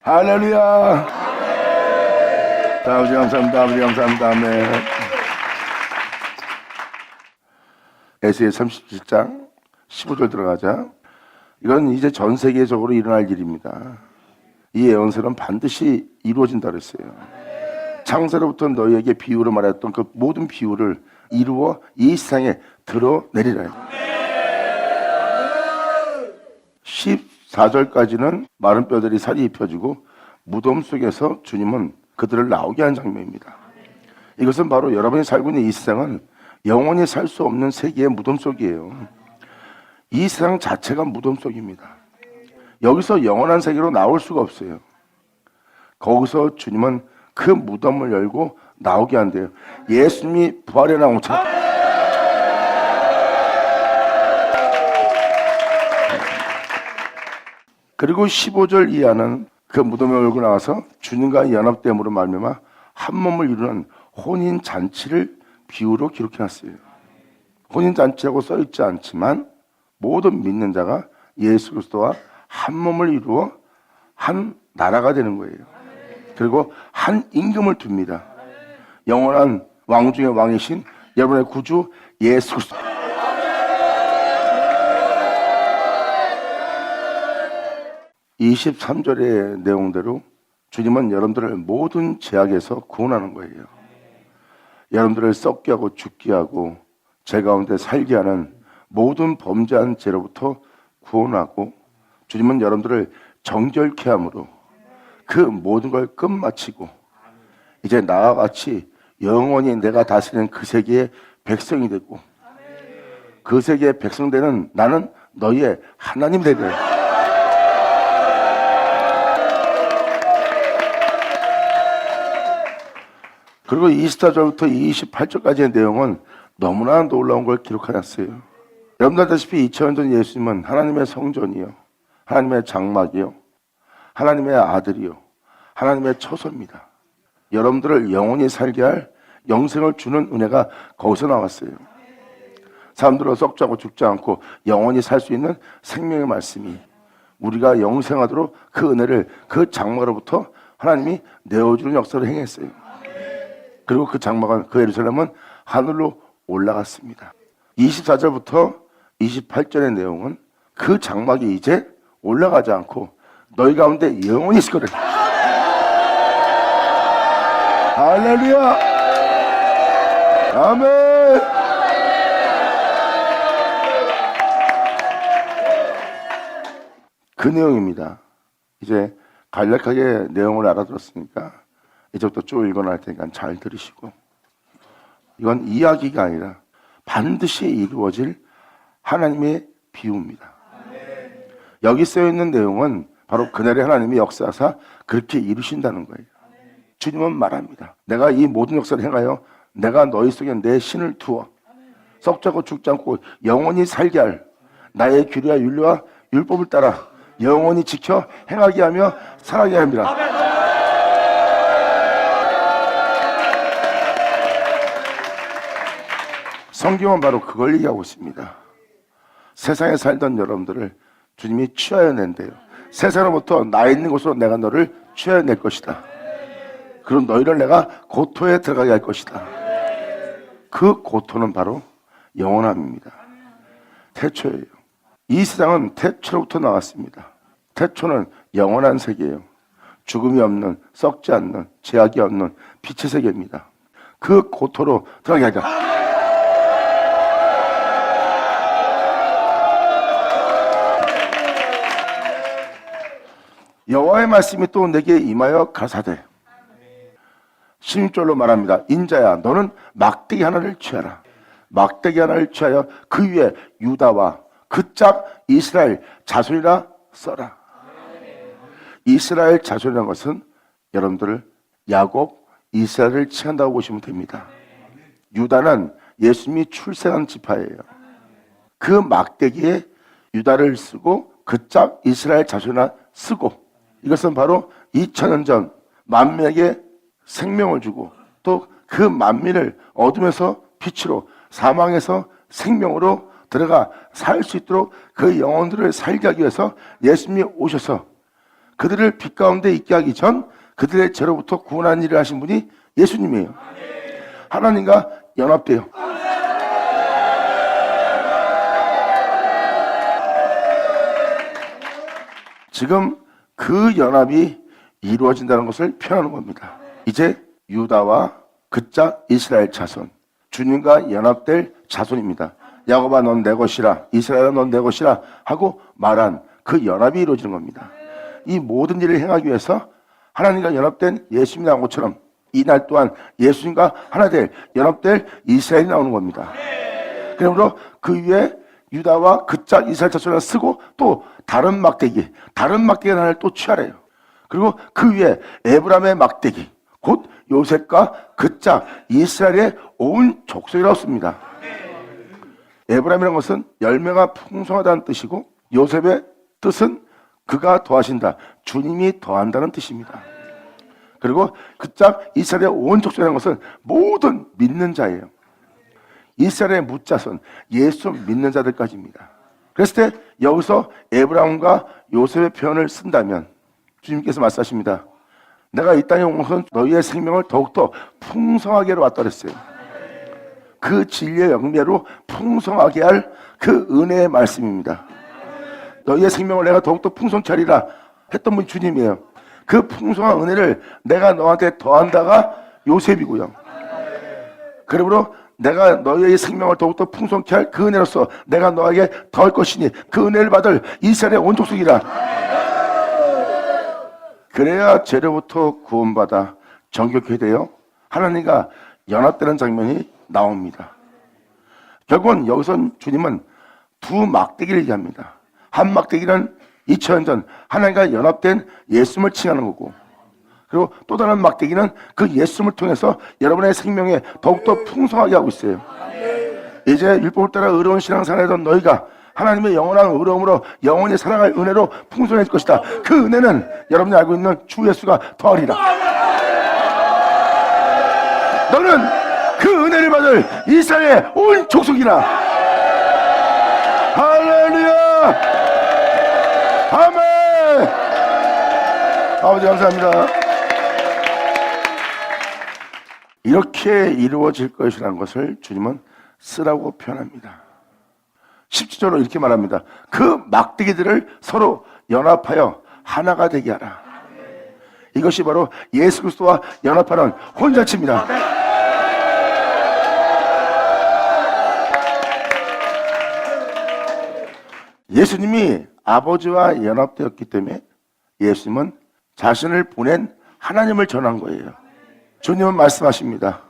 할렐루야. 아버지 감사합니다. 아버지 감사합니다. 아멘. 에스겔 37장 15절 들어가자. 이건 이제 전 세계적으로 일어날 일입니다. 이 예언서는 반드시 이루어진다 그랬어요. 창세로부터 너희에게 비유로 말했던 그 모든 비유를 이루어 이 세상에 드러내리라. 14절까지는 마른 뼈들이 살이 입혀지고 무덤 속에서 주님은 그들을 나오게 한 장면입니다. 이것은 바로 여러분이 살고 있는 이 세상은 영원히 살 수 없는 세계의 무덤 속이에요. 이 세상 자체가 무덤 속입니다. 여기서 영원한 세계로 나올 수가 없어요. 거기서 주님은 그 무덤을 열고 나오게 한대요. 예수님이 부활해 나온 것처럼. 그리고 15절 이하는 그 무덤을 열고 나와서 주님과 연합됨으로 말미암아 한 몸을 이루는 혼인잔치를 비유로 기록해놨어요. 혼인잔치라고 써있지 않지만 모든 믿는 자가 예수 그리스도와 한 몸을 이루어 한 나라가 되는 거예요. 그리고 한 임금을 둡니다. 영원한 왕 중의 왕이신 여러분의 구주 예수 그리스도. 이 23절의 내용대로 주님은 여러분들을 모든 죄악에서 구원하는 거예요. 여러분들을 썩게 하고 죽게 하고 죄 가운데 살게 하는 모든 범죄한 죄로부터 구원하고, 주님은 여러분들을 정결케 함으로 그 모든 걸 끝마치고 이제 나와 같이 영원히 내가 다스리는 그 세계의 백성이 되고, 그 세계의 백성 되는 나는 너희의 하나님 되리라. 그리고 24절부터 28절까지의 내용은 너무나 놀라운 걸 기록해놨어요. 여러분들 아시다시피 2000년 전 예수님은 하나님의 성전이요, 하나님의 장막이요, 하나님의 아들이요, 하나님의 처소입니다. 여러분들을 영원히 살게 할 영생을 주는 은혜가 거기서 나왔어요. 사람들은 썩지 않고 죽지 않고 영원히 살 수 있는 생명의 말씀이 우리가 영생하도록 그 은혜를 그 장막으로부터 하나님이 내어주는 역사를 행했어요. 그리고 그 장막은, 그 예루살렘은 하늘로 올라갔습니다. 24절부터 28절의 내용은 그 장막이 이제 올라가지 않고 너희 가운데 영원히 있을 거래. 할렐루야. 아멘. 그 내용입니다. 이제 간략하게 내용을 알아들었으니까 이제부터 쭉 읽어놔야 테니까 잘 들으시고, 이건 이야기가 아니라 반드시 이루어질 하나님의 비유입니다. 여기 쓰여있는 내용은 바로 그날의 하나님이 역사하사 그렇게 이루신다는 거예요. 주님은 말합니다. 내가 이 모든 역사를 행하여 내가 너희 속에 내 신을 두어 썩지 않고 죽지 않고 영원히 살게 할 나의 규례와 율례와 율법을 따라 영원히 지켜 행하게 하며 살아게 합니다. 성경은 바로 그걸 얘기하고 있습니다. 세상에 살던 여러분들을 주님이 취하여 낸대요. 세상으로부터 나 있는 곳으로 내가 너를 취하여 낼 것이다. 그럼 너희를 내가 고토에 들어가게 할 것이다. 그 고토는 바로 영원함입니다. 태초예요. 이 세상은 태초로부터 나왔습니다. 태초는 영원한 세계예요. 죽음이 없는, 썩지 않는, 죄악이 없는 빛의 세계입니다. 그 고토로 들어가게 하자. 여호와의 말씀이 또 내게 임하여 가사대 16절로 말합니다. 인자야, 너는 막대기 하나를 취하라. 막대기 하나를 취하여 그 위에 유다와 그 짝 이스라엘 자손이라 써라. 이스라엘 자손이라는 것은 여러분들을 야곱, 이스라엘을 칭한다고 보시면 됩니다. 유다는 예수님이 출생한 지파예요. 그 막대기에 유다를 쓰고 그 짝 이스라엘 자손이라 쓰고, 이것은 바로 2000년 전 만민에게 생명을 주고 또 그 만민을 어둠에서 빛으로, 사망에서 생명으로 들어가 살 수 있도록 그 영혼들을 살게 하기 위해서 예수님이 오셔서 그들을 빛 가운데 있게 하기 전 그들의 죄로부터 구원한 일을 하신 분이 예수님이에요. 하나님과 연합돼요. 지금 그 연합이 이루어진다는 것을 표현하는 겁니다. 이제 유다와 그짝 이스라엘 자손, 주님과 연합될 자손입니다. 야곱아 넌 내 것이라, 이스라엘아 넌 내 것이라 하고 말한 그 연합이 이루어지는 겁니다. 이 모든 일을 행하기 위해서 하나님과 연합된 예수님이 나온 것처럼 이날 또한 예수님과 하나 될 연합될 이스라엘이 나오는 겁니다. 그러므로 그 위에 유다와 그짝 이스라엘 자손을 쓰고 또 다른 막대기 하나를 또 취하래요. 그리고 그 위에 에브라임의 막대기, 곧 요셉과 그짝 이스라엘의 온 족속이라고 씁니다. 에브라임이라는 것은 열매가 풍성하다는 뜻이고 요셉의 뜻은 그가 더하신다, 주님이 더한다는 뜻입니다. 그리고 그짝 이스라엘의 온 족속이라는 것은 모든 믿는 자예요. 이스라엘의 묻자손, 예수 믿는 자들까지입니다. 그랬을 때 여기서 에브라임과 요셉의 표현을 쓴다면 주님께서 말씀하십니다. 내가 이 땅에 온 것은 너희의 생명을 더욱더 풍성하게 하러 왔다 그랬어요. 그 진리의 영매로 풍성하게 할 그 은혜의 말씀입니다. 너희의 생명을 내가 더욱더 풍성케 하리라 했던 분이 주님이에요. 그 풍성한 은혜를 내가 너한테 더한다가 요셉이고요. 그러므로 내가 너희의 생명을 더욱더 풍성케 할 그 은혜로서 내가 너에게 더할 것이니 그 은혜를 받을 이스라엘의 온 족속이라. 그래야 죄로부터 구원받아 정결케 되어 하나님과 연합되는 장면이 나옵니다. 결국은 여기서 주님은 두 막대기를 얘기합니다. 한 막대기는 2000년 전 하나님과 연합된 예수님을 칭하는 거고, 그리고 또 다른 막대기는 그 예수님을 통해서 여러분의 생명에 더욱더 풍성하게 하고 있어요. 이제 율법을 따라 의로운 신앙생활하던 너희가 하나님의 영원한 의로움으로 영원히 살아갈 은혜로 풍성해질 것이다. 그 은혜는 여러분이 알고 있는 주 예수가 더하리라. 너는 그 은혜를 받을 이스라엘의 온 족속이라. 할렐루야. 아멘. 아버지 감사합니다. 이렇게 이루어질 것이라는 것을 주님은 쓰라고 표현합니다. 17절로 이렇게 말합니다. 그 막대기들을 서로 연합하여 하나가 되게 하라. 이것이 바로 예수 그리스도와 연합하는 혼자치입니다. 예수님이 아버지와 연합되었기 때문에 예수님은 자신을 보낸 하나님을 전한 거예요. 주님은 말씀하십니다.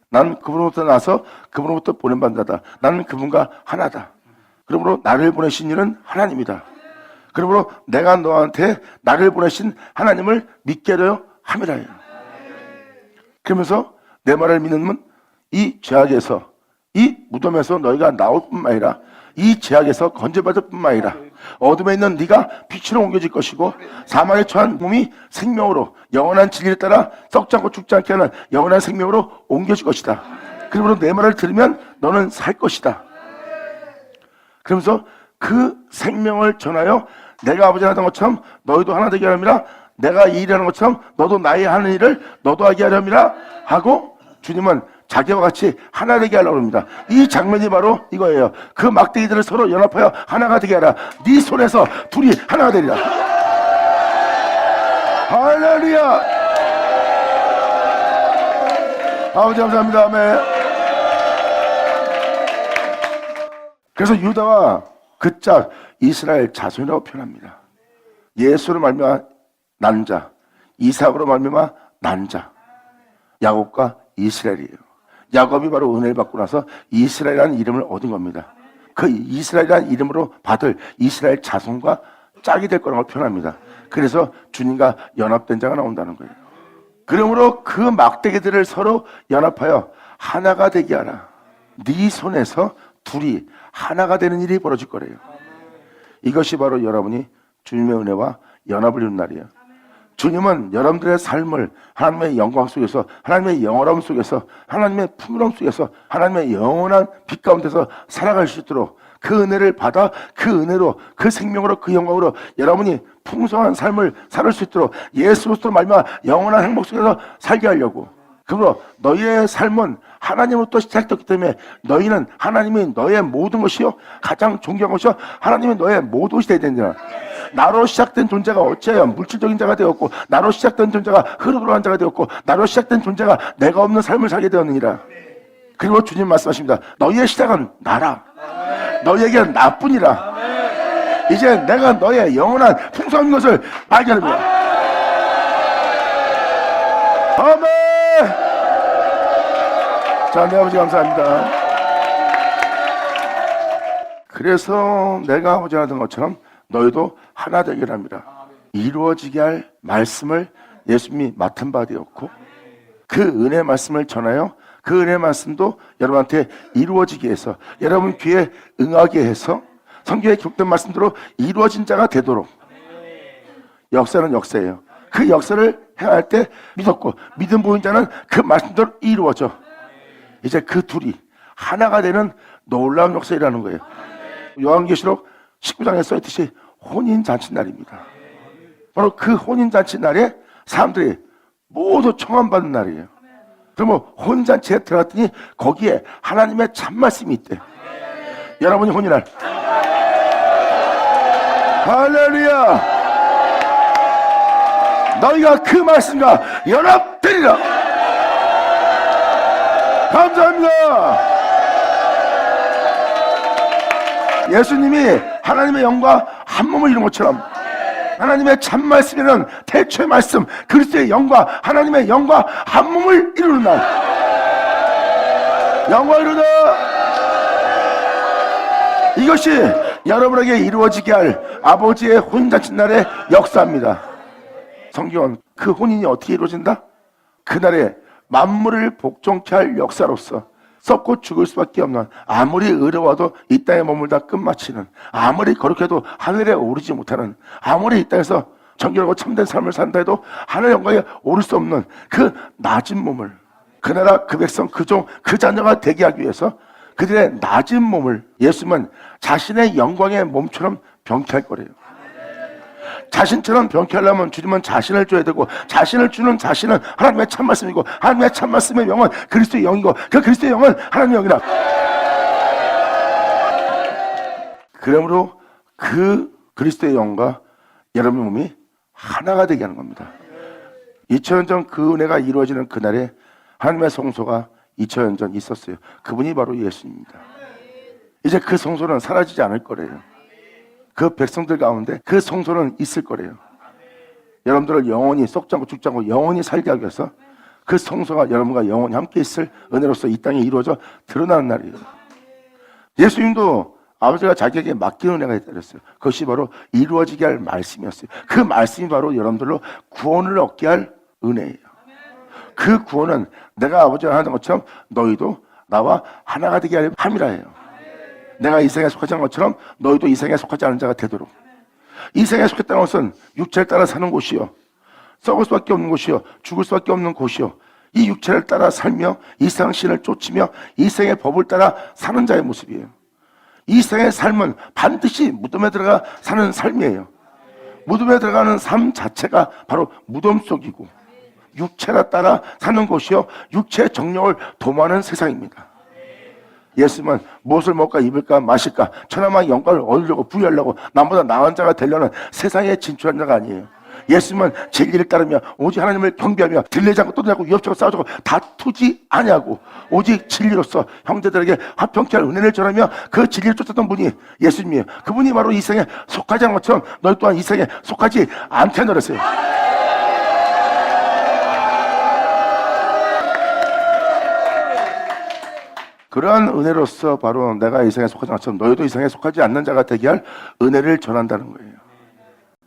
난 그분으로부터 나서 그분으로부터 보낸받는다. 나는 그분과 하나다. 그러므로 나를 보내신 이는 하나님이다. 그러므로 내가 너한테 나를 보내신 하나님을 믿게 하려 함이라. 그러면서 내 말을 믿는 이 죄악에서, 이 무덤에서 너희가 나올 뿐만 아니라 이 죄악에서 건져받을 뿐만 아니라 어둠에 있는 네가 빛으로 옮겨질 것이고 사망에 처한 몸이 생명으로 영원한 진리를 따라 썩지 않고 죽지 않게 하는 영원한 생명으로 옮겨질 것이다. 그러므로 내 말을 들으면 너는 살 것이다. 그러면서 그 생명을 전하여 내가 아버지가 하던 것처럼 너희도 하나 되게 하려니라. 내가 이 일을 하는 것처럼 너도 나의 하는 일을 너도 하게 하려니라 하고 주님은 자기와 같이 하나 되게 하려고 합니다. 이 장면이 바로 이거예요. 그 막대기들을 서로 연합하여 하나가 되게 하라. 네 손에서 둘이 하나가 되리라. 할렐루야. 아버지 감사합니다. 아멘. 그래서 유다와 그짝 이스라엘 자손이라고 표현합니다. 예수로 말미암아 난 자, 이삭으로 말미암아 난 자, 야곱과 이스라엘이에요. 야곱이 바로 은혜를 받고 나서 이스라엘이라는 이름을 얻은 겁니다. 그 이스라엘이라는 이름으로 받을 이스라엘 자손과 짝이 될 거라고 표현합니다. 그래서 주님과 연합된 자가 나온다는 거예요. 그러므로 그 막대기들을 서로 연합하여 하나가 되게 하라. 네 손에서 둘이 하나가 되는 일이 벌어질 거래요. 이것이 바로 여러분이 주님의 은혜와 연합을 이룬 날이에요. 주님은 여러분들의 삶을 하나님의 영광 속에서, 하나님의 영원함 속에서, 하나님의 풍요로움 속에서, 하나님의 영원한 빛 가운데서 살아갈 수 있도록 그 은혜를 받아 그 은혜로 그 생명으로 그 영광으로 여러분이 풍성한 삶을 살 수 있도록 예수 그리스도로 말미암아 영원한 행복 속에서 살게 하려고. 그러므로 너희의 삶은 하나님으로부터 시작됐기 때문에 너희는 하나님이 너의 모든 것이요 가장 존경한 것이요 하나님이 너의 모든 것이 되어야 된다. 나로 시작된 존재가 어찌하여 물질적인 자가 되었고, 나로 시작된 존재가 흐르돌아간 자가 되었고, 나로 시작된 존재가 내가 없는 삶을 살게 되었느니라. 그리고 주님 말씀하십니다. 너희의 시작은 나라. 너희에게는 나뿐이라. 이제 내가 너의 영원한 풍성한 것을 발견합니다. 아멘. 자, 내 아버지 감사합니다. 그래서 내가 하고자 하던 것처럼 너희도 하나 되기를 합니다. 이루어지게 할 말씀을 예수님이 맡은 바 되었고, 그 은혜 말씀을 전하여 그 은혜 말씀도 여러분한테 이루어지게 해서 여러분 귀에 응하게 해서 성경에 기록된 말씀대로 이루어진 자가 되도록. 역사는 역사예요. 그 역사를 행할 때 믿었고 믿음 보인 자는 그 말씀대로 이루어져. 이제 그 둘이 하나가 되는 놀라운 역사라는 거예요. 요한계시록 19장에 써있듯이 혼인잔치 날입니다. 바로 그 혼인잔치 날에 사람들이 모두 청함받는 날이에요. 그러면 혼인잔치에 들어갔더니 거기에 하나님의 참말씀이 있대. 여러분이 혼인할 할렐루야. 너희가 그 말씀과 연합되리라. 감사합니다. 예수님이 하나님의 영과 한 몸을 이룬 것처럼 하나님의 참말씀이라는 태초의 말씀 그리스도의 영과 하나님의 영과 한 몸을 이루는 날 영광 이루다. 이것이 여러분에게 이루어지게 할 아버지의 혼인잔치 날의 역사입니다. 성경은 그 혼인이 어떻게 이루어진다? 그날에 만물을 복종케 할 역사로서 썩고 죽을 수밖에 없는, 아무리 의로워도 이 땅에 머물다 끝마치는, 아무리 거룩해도 하늘에 오르지 못하는, 아무리 이 땅에서 정결하고 참된 삶을 산다 해도 하늘 영광에 오를 수 없는 그 낮은 몸을, 그 나라 그 백성 그 종 그 자녀가 되게 하기 위해서 그들의 낮은 몸을 예수님은 자신의 영광의 몸처럼 병케할 거래요. 자신처럼 병케하려면 주님은 자신을 줘야 되고, 자신을 주는 자신은 하나님의 참말씀이고, 하나님의 참말씀의 영은 그리스도의 영이고, 그 그리스도의 영은 하나님의 영이라. 그러므로 그 그리스도의 영과 여러분의 몸이 하나가 되게 하는 겁니다. 2000년 전 그 은혜가 이루어지는 그날에 하나님의 성소가 2000년 전 있었어요. 그분이 바로 예수님입니다. 이제 그 성소는 사라지지 않을 거래요. 그 백성들 가운데 그 성소는 있을 거래요. 여러분들을 영원히 썩지 않고 죽지 않고 영원히 살게 하기 위해서 그 성소가 여러분과 영원히 함께 있을 은혜로서 이 땅에 이루어져 드러나는 날이에요. 예수님도 아버지가 자기에게 맡긴 은혜가 있다고 했어요. 그것이 바로 이루어지게 할 말씀이었어요. 그 말씀이 바로 여러분들로 구원을 얻게 할 은혜예요. 그 구원은 내가 아버지가 하는 것처럼 너희도 나와 하나가 되게 함이라 해요. 내가 이 생에 속하지 않은 것처럼 너희도 이 생에 속하지 않은 자가 되도록. 이 생에 속했다는 것은 육체를 따라 사는 곳이요, 썩을 수밖에 없는 곳이요, 죽을 수밖에 없는 곳이요, 이 육체를 따라 살며 이 세상 신을 쫓으며 이 생의 법을 따라 사는 자의 모습이에요. 이 생의 삶은 반드시 무덤에 들어가 사는 삶이에요. 무덤에 들어가는 삶 자체가 바로 무덤 속이고 육체를 따라 사는 곳이요, 육체의 정욕을 도모하는 세상입니다. 예수님은 무엇을 먹을까 입을까 마실까 천하만 영광을 얻으려고 부여하려고 남보다 나은 자가 되려는 세상에 진출한 자가 아니에요. 예수님은 진리를 따르며 오직 하나님을 경배하며 들리지 않고 떠들지 않고 위협적으로 싸우지 않고 다투지 아니하고 오직 진리로서 형제들에게 화평케 할 은혜를 전하며 그 진리를 쫓았던 분이 예수님이에요. 그분이 바로 이 생에 속하지 않은 것처럼 너희 또한 이 생에 속하지 않게 하노랬어요. 그러한 은혜로서 바로 내가 이 생에 속하지 않처럼 너희도 이 생에 속하지 않는 자가 되게 할 은혜를 전한다는 거예요.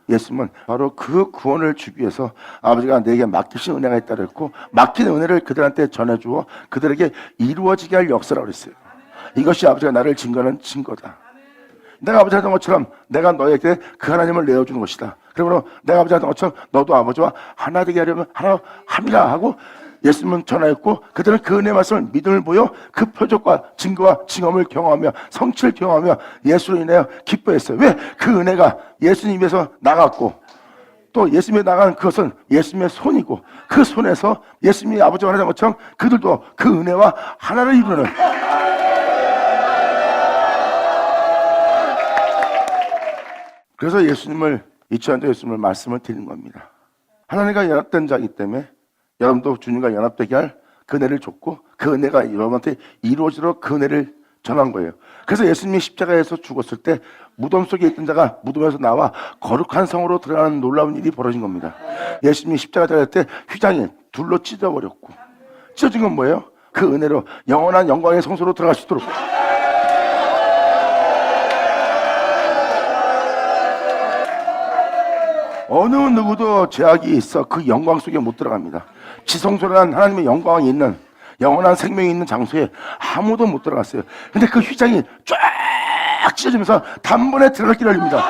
예수님은 바로 그 구원을 주기 위해서 아버지가 내게 맡기신 은혜가 있다고 했고, 맡긴 은혜를 그들한테 전해주어 그들에게 이루어지게 할 역사라고 그랬어요. 이것이 아버지가 나를 증거하는 증거다. 내가 아버지 하던 것처럼 내가 너에게 그 하나님을 내어주는 것이다. 그러므로 내가 아버지 하던 것처럼 너도 아버지와 하나 되게 하려면 하나 함이라 하고 예수님은 전하였고 그들은 그 은혜 말씀을 믿음을 보여 그 표적과 증거와 징험을 경험하며 성취를 경험하며 예수로 인하여 기뻐했어요. 왜? 그 은혜가 예수님 입에서 나갔고 또 예수님이 나간 그것은 예수님의 손이고 그 손에서 예수님이 아버지와 하나님 것처럼 그들도 그 은혜와 하나를 이루는 그래서 예수님을 이치한자 예수님을 말씀을 드리는 겁니다. 하나님과 연합된 자이기 때문에 여러분도 주님과 연합되게 할 그 은혜를 줬고 그 은혜가 여러분한테 이루어지도록 그 은혜를 전한 거예요. 그래서 예수님이 십자가에서 죽었을 때 무덤 속에 있던 자가 무덤에서 나와 거룩한 성으로 들어가는 놀라운 일이 벌어진 겁니다. 예수님이 십자가 달릴 때 휘장이 둘로 찢어버렸고 찢어진 건 뭐예요? 그 은혜로 영원한 영광의 성소로 들어갈 수 있도록 어느 누구도 제약이 있어 그 영광 속에 못 들어갑니다. 지성소란 하나님의 영광이 있는 영원한 생명이 있는 장소에 아무도 못 들어갔어요. 근데 그 휘장이 쫙 찢어지면서 단번에 들어갈 길을 열립니다.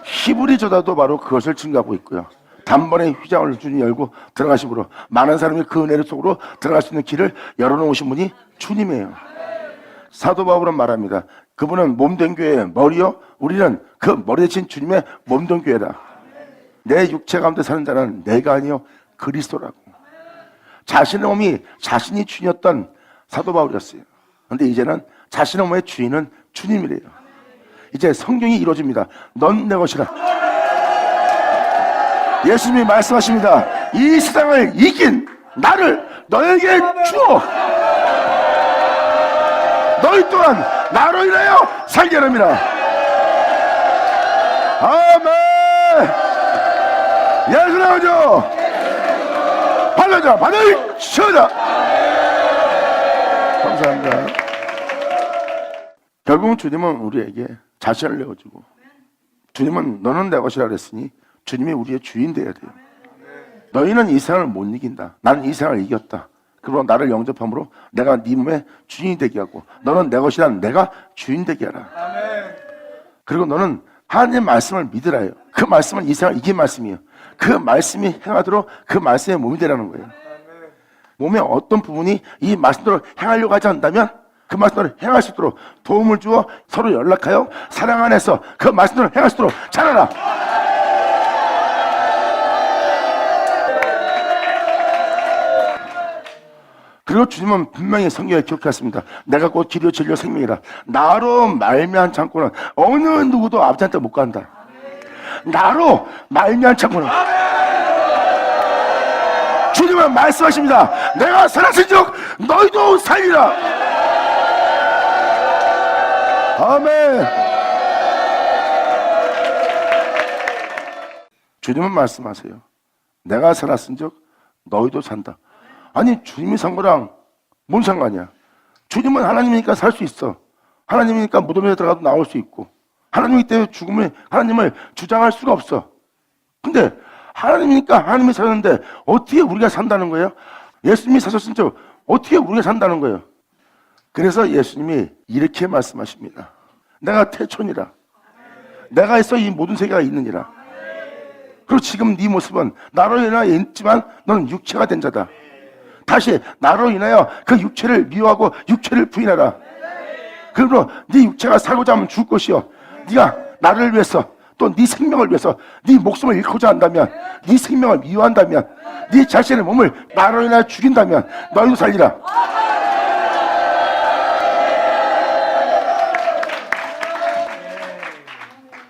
히브리 저자도 바로 그것을 증거하고 있고요. 단번에 휘장을 주님 열고 들어가심으로 많은 사람이 그 은혜를 속으로 들어갈 수 있는 길을 열어놓으신 분이 주님이에요. 사도 바울은 말합니다. 그분은 몸된 교회의 머리요 우리는 그 머리 대신 주님의 몸된 교회다. 내 육체 가운데 사는 자는 내가 아니요 그리스도라고. 자신의 몸이 자신이 주인이었던 사도 바울이었어요. 그런데 이제는 자신의 몸의 주인은 주님이래요. 이제 성경이 이루어집니다. 넌 내 것이라. 예수님이 말씀하십니다. 이 세상을 이긴 나를 너에게 주어 너희 또한 나로 인하여 살게 하랍니다. 아멘. 예수 나오죠. 발라자 바늘 쳐자. 감사합니다. 결국은 주님은 우리에게 자신을 내어주고 주님은 너는 내 것이라 그랬으니 주님이 우리의 주인 되어야 돼요. 너희는 이 세상을 못 이긴다. 나는 이 세상을 이겼다. 그리고 나를 영접함으로 내가 네 몸의 주인이 되게 하고 너는 내 것이라 내가 주인 되게 하라. 그리고 너는 하나님의 말씀을 믿으라 해요. 그 말씀은 이 세상을 이긴 말씀이에요. 그 말씀이 행하도록 그 말씀의 몸이 되라는 거예요. 몸의 어떤 부분이 이 말씀대로 행하려고 하지 않는다면 그 말씀대로 행할 수 있도록 도움을 주어 서로 연락하여 사랑 안에서 그 말씀대로 행할 수 있도록 잘하라. 그리고 주님은 분명히 성경에 기록했습니다. 내가 곧 길이요 진리요 생명이라. 나로 말미암지 않고는 어느 누구도 아버지한테 못 간다. 나로 말미암지 않고는. 주님은 말씀하십니다. 내가 살았은즉 너희도 살리라. 아멘. 주님은 말씀하세요. 내가 살았은즉 너희도 산다. 아니 주님이 산 거랑 뭔 상관이야? 주님은 하나님이니까 살 수 있어. 하나님이니까 무덤에 들어가도 나올 수 있고 하나님이기 때문에 죽음을 하나님을 주장할 수가 없어. 근데 하나님이니까 하나님이 사는데 어떻게 우리가 산다는 거예요? 예수님이 사셨으니까 어떻게 우리가 산다는 거예요? 그래서 예수님이 이렇게 말씀하십니다. 내가 태초니라. 내가 있어 이 모든 세계가 있느니라. 그리고 지금 네 모습은 나로 인하여 있지만 너는 육체가 된 자다. 다시 나로 인하여 그 육체를 미워하고 육체를 부인하라. 그러므로 네 육체가 살고자 하면 죽을 것이요 네가 나를 위해서 또 네 생명을 위해서 네 목숨을 잃고자 한다면 네 생명을 미워한다면 네 자신의 몸을 나로 인하여 죽인다면 너희도 살리라.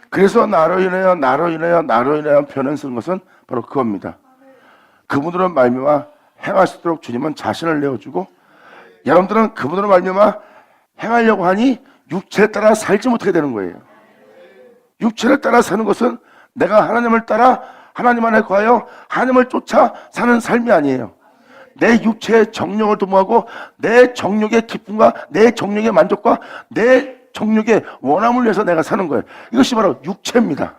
그래서 나로 인하여 표현을 쓰는 것은 바로 그겁니다. 그분으로 말미암아 행할 수 있도록 주님은 자신을 내어주고 여러분들은 그분으로 말미암아 행하려고 하니 육체에 따라 살지 못하게 되는 거예요. 육체를 따라 사는 것은 내가 하나님을 따라 하나님 안에 거하여 하나님을 쫓아 사는 삶이 아니에요. 내 육체의 정욕을 도모하고 내 정욕의 기쁨과 내 정욕의 만족과 내 정욕의 원함을 위해서 내가 사는 거예요. 이것이 바로 육체입니다.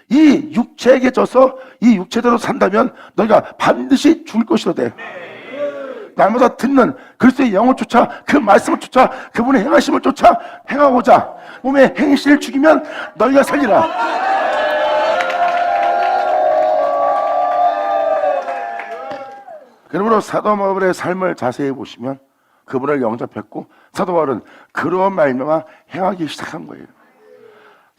이 육체에게 져서 이 육체대로 산다면 너희가 반드시 죽을 것이로 돼. 날마다 듣는 그리스도의 영을 쫓아 그 말씀을 쫓아 그분의 행하심을 쫓아 행하고자 몸의 행실을 죽이면 너희가 살리라. 그러므로 사도 바울의 삶을 자세히 보시면 그분을 영접했고 사도 바울은 그로 말미암아 행하기 시작한 거예요.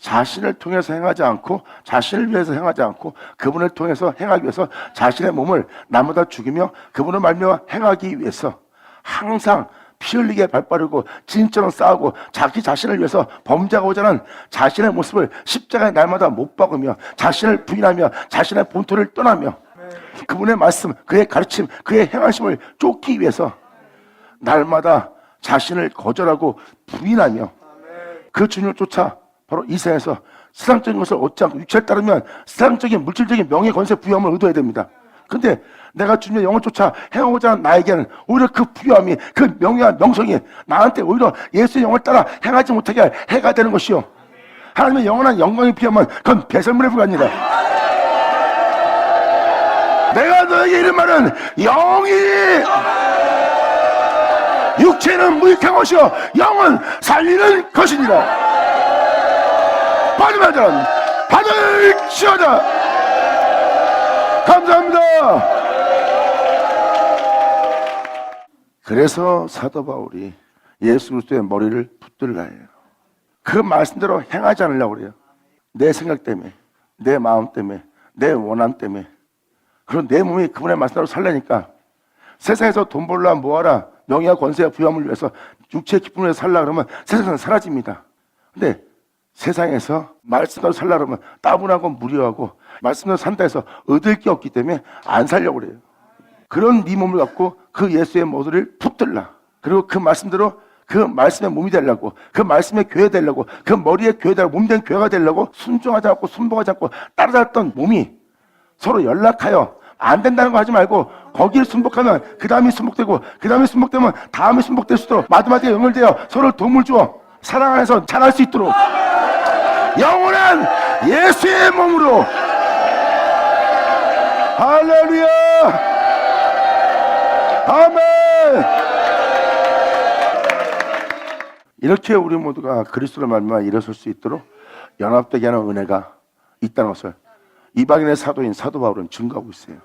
자신을 통해서 행하지 않고 자신을 위해서 행하지 않고 그분을 통해서 행하기 위해서 자신의 몸을 남보다 죽이며 그분을 말미암아 행하기 위해서 항상 피 흘리게 발빠르고 진처럼 싸우고 자기 자신을 위해서 범죄하고자 하는 자신의 모습을 십자가의 날마다 못 박으며 자신을 부인하며 자신의 본토를 떠나며 그분의 말씀, 그의 가르침, 그의 행하심을 쫓기 위해서 날마다 자신을 거절하고 부인하며 그 주님을 쫓아 바로 이 세상에서 세상적인 것을 얻지 않고 육체를 따르면 세상적인 물질적인 명예, 권세, 부유함을 얻어야 됩니다. 근데 내가 주님의 영을 쫓아 행하고자 하는 나에게는 오히려 그 부유함이, 그 명예와 명성이 나한테 오히려 예수의 영을 따라 행하지 못하게 할 해가 되는 것이요, 하나님의 영원한 영광이 비하면 그건 배설물에 불과합니다. 내가 너에게 이런 말은 영이 육체는 무익한 것이요 영은 살리는 것이니라. 받으면 자는 받을지어다. 감사합니다. 그래서 사도 바울이 예수 그리스도의 머리를 붙들라 해요. 그 말씀대로 행하지 않으려고 그래요. 내 생각 때문에, 내 마음 때문에, 내 원한 때문에. 그리고 내 몸이 그분의 말씀대로 살려니까 세상에서 돈 벌라 뭐하라 명예와 권세와 부유함을 위해서 육체의 기쁨을 위해서 살라 그러면 세상은 사라집니다. 근데 세상에서 말씀대로 살라 그러면 따분하고 무료하고 말씀대로 산다 해서 얻을 게 없기 때문에 안 살려고 그래요. 그런 네 몸을 갖고 그 예수의 모두를 붙들라. 그리고 그 말씀대로 그 말씀의 몸이 되려고, 그 말씀의 교회 되려고, 그 머리의 교회 되려고, 몸된 교회가 되려고 순종하지 않고 순복하지 않고 따라다녔던 몸이 서로 연락하여 안 된다는 거 하지 말고 거기를 순복하면 그 다음이 순복되고 그 다음이 순복되면 다음이 순복될 수 있도록 마지막에 연결되어 서로 도움을 주어 사랑 안에서 잘할 수 있도록 영원한 예수의 몸으로. 할렐루야. 아멘. 이렇게 우리 모두가 그리스도를 말미암아 일어설 수 있도록 연합되게 하는 은혜가 있다는 것을 이방인의 사도인 사도 바울은 증거하고 있어요.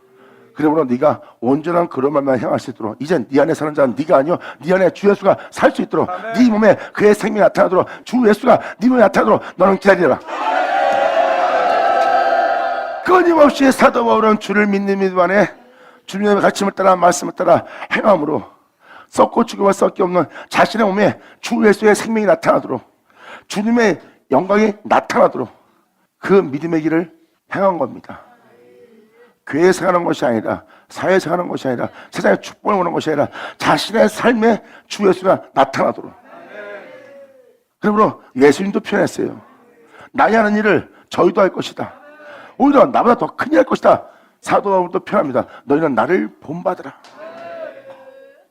그러므로 네가 온전한 그런 말만 행할 수 있도록 이젠 네 안에 사는 자는 네가 아니요 네 안에 주 예수가 살 수 있도록 아멘. 네 몸에 그의 생명이 나타나도록 주 예수가 네 몸에 나타나도록 너는 기다리라. 끊임없이 사도 바울은 주를 믿는 믿음 안에 주님의 가르침을 따라 말씀을 따라 행함으로 썩고 죽음과 썩기 없는 자신의 몸에 주 예수의 생명이 나타나도록 주님의 영광이 나타나도록 그 믿음의 길을 행한 겁니다. 교회에서 하는 것이 아니라 사회에서 하는 것이 아니라 세상에 축복을 오는 것이 아니라 자신의 삶에 주 예수가 나타나도록. 그러므로 예수님도 표현했어요. 나이 하는 일을 저희도 할 것이다. 오히려 나보다 더 큰일 할 것이다. 사도 바울도 표현합니다. 너희는 나를 본받으라.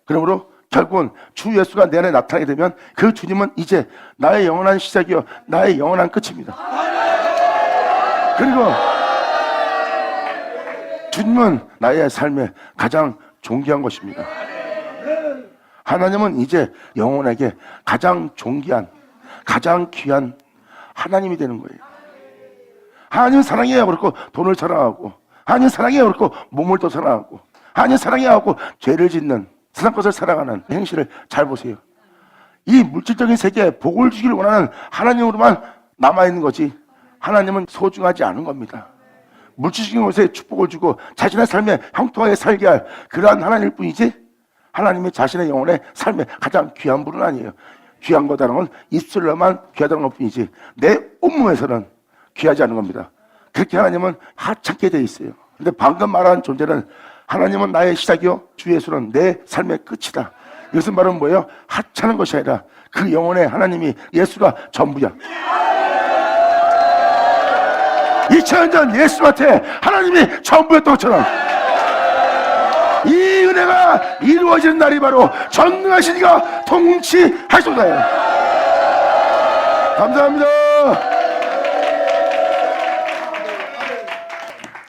그러므로 결국은 주 예수가 내 안에 나타나게 되면 그 주님은 이제 나의 영원한 시작이요 나의 영원한 끝입니다. 그리고 주님은 나의 삶에 가장 존귀한 것입니다. 하나님은 이제 영혼에게 가장 존귀한, 가장 귀한 하나님이 되는 거예요. 하나님은 사랑해야 그렇고 돈을 사랑하고, 하나님은 사랑해야 그렇고 몸을 또 사랑하고, 하나님은 사랑해야 하고 죄를 짓는 세상 것을 사랑하는 행실을 잘 보세요. 이 물질적인 세계에 복을 주기를 원하는 하나님으로만 남아있는 거지 하나님은 소중하지 않은 겁니다. 물질적인 것에 축복을 주고 자신의 삶에 형통하게 살게 할 그러한 하나님일 뿐이지 하나님이 자신의 영혼의 삶에 가장 귀한 분은 아니에요. 귀한 거다는 건 입술로만 귀하다는 것 뿐이지 내 온몸에서는 귀하지 않은 겁니다. 그렇게 하나님은 하찮게 돼 있어요. 근데 방금 말한 존재는 하나님은 나의 시작이요 주 예수는 내 삶의 끝이다. 이것은 바로 뭐예요? 하찮은 것이 아니라 그 영혼의 하나님이 예수가 전부야. 2000년 전 예수한테 하나님이 전부였던 것처럼 이 은혜가 이루어지는 날이 바로 전능하신 이가 통치하소서예요. 감사합니다.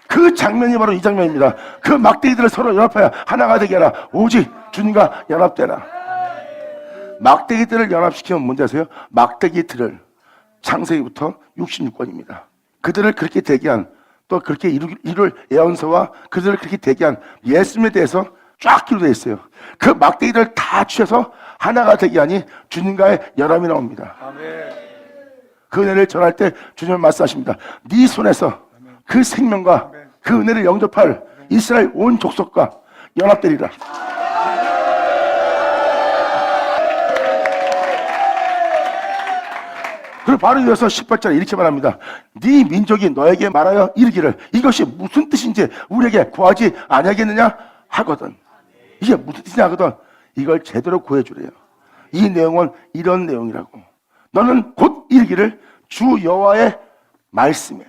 그 장면이 바로 이 장면입니다. 그 막대기들을 서로 연합하여 하나가 되게 하라. 오직 주님과 연합되라. 막대기들을 연합시키면 뭔지 아세요? 막대기들을 창세기부터 66권입니다. 그들을 그렇게 대기한 또 그렇게 이룰 예언서와 그들을 그렇게 대기한 예수님에 대해서 쫙 기록되어 있어요. 그 막대기를 다 취해서 하나가 되게 하니 주님과의 열함이 나옵니다. 그 은혜를 전할 때 주님은 말씀하십니다. 네 손에서 그 생명과 그 은혜를 영접할 이스라엘 온 족속과 연합되리라. 그리고 바로 이어서 18절에 이렇게 말합니다. 네 민족이 너에게 말하여 이르기를 이것이 무슨 뜻인지 우리에게 구하지 아니하겠느냐 하거든. 이게 무슨 뜻이냐 하거든. 이걸 제대로 구해주래요. 이 내용은 이런 내용이라고. 너는 곧 이르기를 주 여호와의 말씀에,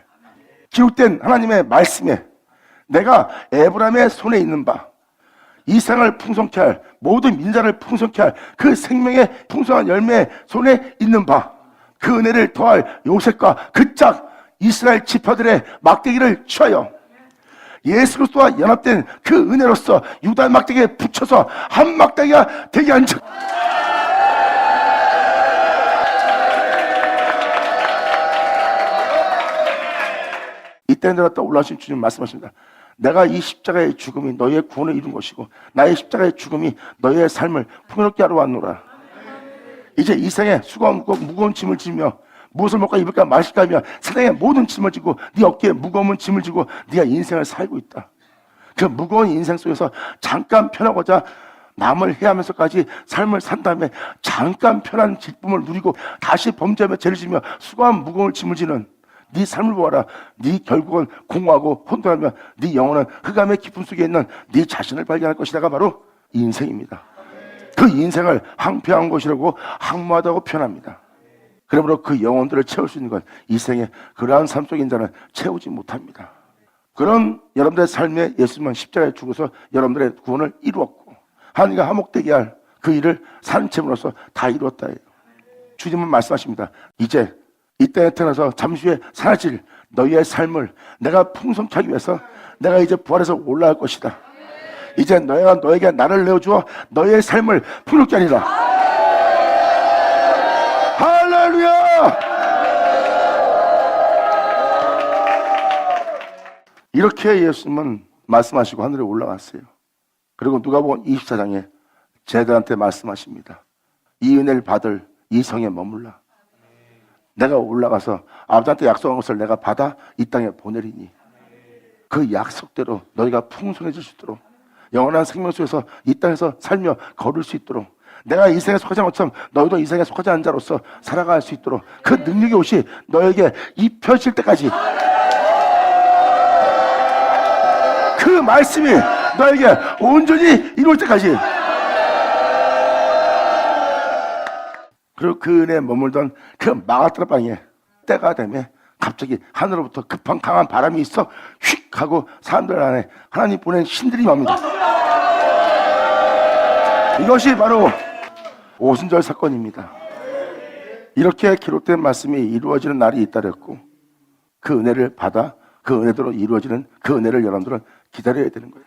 기록된 하나님의 말씀에, 내가 에브라임의 손에 있는 바 이상을 풍성케 할, 모든 민자를 풍성케 할 그 생명의 풍성한 열매의 손에 있는 바, 그 은혜를 더할 요셉과 그 짝 이스라엘 지파들의 막대기를 취하여 예수 그리스도와 연합된 그 은혜로서 유다 막대기에 붙여서 한 막대기가 되게 한 적. 이때 내렸다 올라오신 주님 말씀하십니다. 내가 이 십자가의 죽음이 너희의 구원을 이룬 것이고 나의 십자가의 죽음이 너희의 삶을 풍요롭게 하러 왔노라. 이제 이 생에 수고와 무거운 짐을 지며 무엇을 먹고 입을까 마실까 하며 세상의 모든 짐을 지고 네 어깨에 무거운 짐을 지고 네가 인생을 살고 있다. 그 무거운 인생 속에서 잠깐 편하고자 남을 해하면서까지 삶을 산 다음에 잠깐 편한 기쁨을 누리고 다시 범죄하며 죄를 지며 수고와 무거운 짐을 지는 네 삶을 보아라. 네 결국은 공허하고 혼돈하며 네 영혼은 흑암의 깊음 속에 있는 네 자신을 발견할 것이다가 바로 인생입니다. 그 인생을 황폐한 것이라고 황무하다고 표현합니다. 그러므로 그 영혼들을 채울 수 있는 건 이 생에 그러한 삶 속인 자는 채우지 못합니다. 그런 여러분들의 삶에 예수님은 십자가에 죽어서 여러분들의 구원을 이루었고 하나님과 화목되게 할 그 일을 산채물로서 다 이루었다. 주님은 말씀하십니다. 이제 이 땅에 태어나서 잠시 후에 사라질 너희의 삶을 내가 풍성케 하기 위해서 내가 이제 부활해서 올라갈 것이다. 이제 너희가 너에게 나를 내어주어 너희의 삶을 풍요롭게 하리라. 할렐루야! 이렇게 예수님은 말씀하시고 하늘에 올라갔어요. 그리고 누가복음 24장에 제자들한테 말씀하십니다. 이 은혜를 받을 이 성에 머물라. 내가 올라가서 아버지한테 약속한 것을 내가 받아 이 땅에 보내리니 그 약속대로 너희가 풍성해질 수 있도록 영원한 생명 속에서 이 땅에서 살며 걸을 수 있도록 내가 이 생에 속하지 않은 것처럼 너희도 이 생에 속하지 않은 자로서 살아갈 수 있도록 그 능력의 옷이 너에게 입혀질 때까지 그 말씀이 너에게 온전히 이루어질 때까지 그리고 그 은혜에 머물던 그 마가다라 방에 때가 되면 갑자기 하늘로부터 급한 강한 바람이 있어 휙 하고 사람들 안에 하나님 보낸 신들이 옵니다. 이것이 바로 오순절 사건입니다. 이렇게 기록된 말씀이 이루어지는 날이 있다랬고 그 은혜를 받아 그 은혜대로 이루어지는 그 은혜를 여러분들은 기다려야 되는 거예요.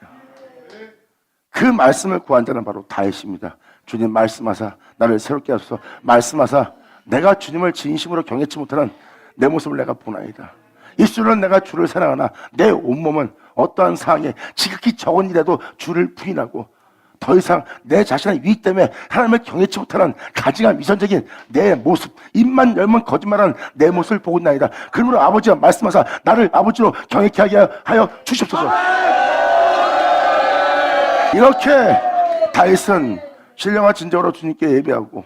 그 말씀을 구한 자는 바로 다윗입니다. 주님 말씀하사 나를 새롭게 하소서. 말씀하사 내가 주님을 진심으로 경외치 못하는 내 모습을 내가 보나이다. 입술은 내가 주를 사랑하나 내 온몸은 어떠한 상황에 지극히 적은 일에도 주를 부인하고 더 이상 내 자신의 유익 때문에 하나님을 경외치 못하는 가증한 위선적인 내 모습, 입만 열면 거짓말하는 내 모습을 보고 있나이다. 그러므로 아버지가 말씀하사 나를 아버지로 경외케 하게 하여 주시옵소서. 이렇게 다윗은 신령한 진정으로 주님께 예배하고